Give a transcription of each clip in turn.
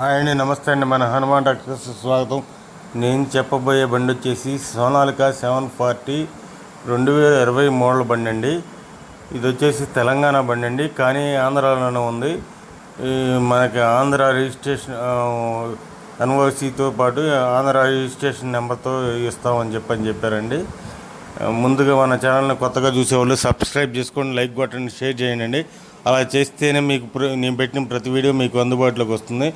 Hi అండి, నమస్తే అండి. మన హనుమాన్ డాక్టర్స్ స్వాగతం. నేను చెప్పబోయే బండి వచ్చేసి సోనాలికా 740 2020 మోడల్ బండి అండి. ఇది వచ్చేసి తెలంగాణ బండి అండి, కానీ ఆంధ్రాలోనే ఉంది. మనకి ఆంధ్ర రిజిస్ట్రేషన్ ఎన్ఓసితో పాటు ఆంధ్ర రిజిస్ట్రేషన్ నెంబర్తో ఇస్తామని చెప్పారండి. ముందుగా మన ఛానల్ని కొత్తగా చూసేవాళ్ళు సబ్స్క్రైబ్ చేసుకోండి, లైక్ కొట్టండి, షేర్ చేయండి. అలా చేస్తేనే మీకు నేను పెట్టిన ప్రతి వీడియో మీకు అందుబాటులోకి వస్తుంది.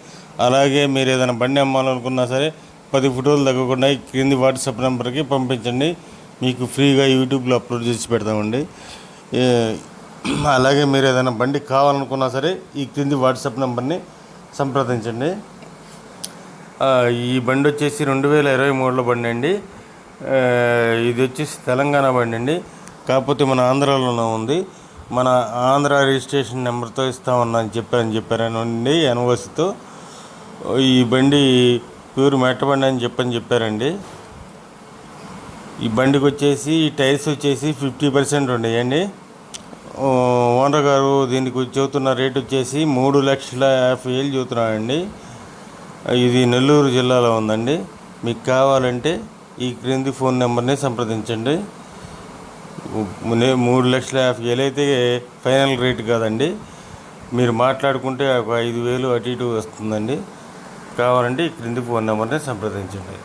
అలాగే మీరు ఏదైనా బండి అమ్మాలనుకున్నా సరే 10 ఫోటోలు తగ్గకుండా క్రింది వాట్సాప్ నెంబర్కి పంపించండి. మీకు ఫ్రీగా యూట్యూబ్లో అప్లోడ్ చేసి పెడతామండి. అలాగే మీరు ఏదైనా బండి కావాలనుకున్నా సరే ఈ క్రింది వాట్సాప్ నెంబర్ని సంప్రదించండి. ఈ బండి వచ్చేసి 2023లో బండి అండి. ఇది వచ్చేసి తెలంగాణ బండి అండి, కాకపోతే మన ఆంధ్రాలోనే ఉంది. మన ఆంధ్ర రిజిస్ట్రేషన్ నెంబర్తో ఇస్తామని చెప్పారండి ఎన్ఓసితో. ఈ బండి ప్యూర్ మెట్ట బండి అని చెప్పారండి. ఈ బండికి వచ్చేసి టైర్స్ వచ్చేసి 50% ఉన్నాయండి. ఓనర్ గారు దీనికి చెబుతున్న రేట్ వచ్చేసి 3,50,000 చెబుతున్నారండి. ఇది నెల్లూరు జిల్లాలో ఉందండి. మీకు కావాలంటే ఈ క్రింది ఫోన్ నెంబర్ని సంప్రదించండి. 3,50,000 అయితే ఫైనల్ రేట్ కాదండి. మీరు మాట్లాడుకుంటే ఒక 5,000 అటు ఇటు వస్తుందండి. కావాలంటే ఈ క్రింది ఫోన్ నెంబర్ని సంప్రదించండి.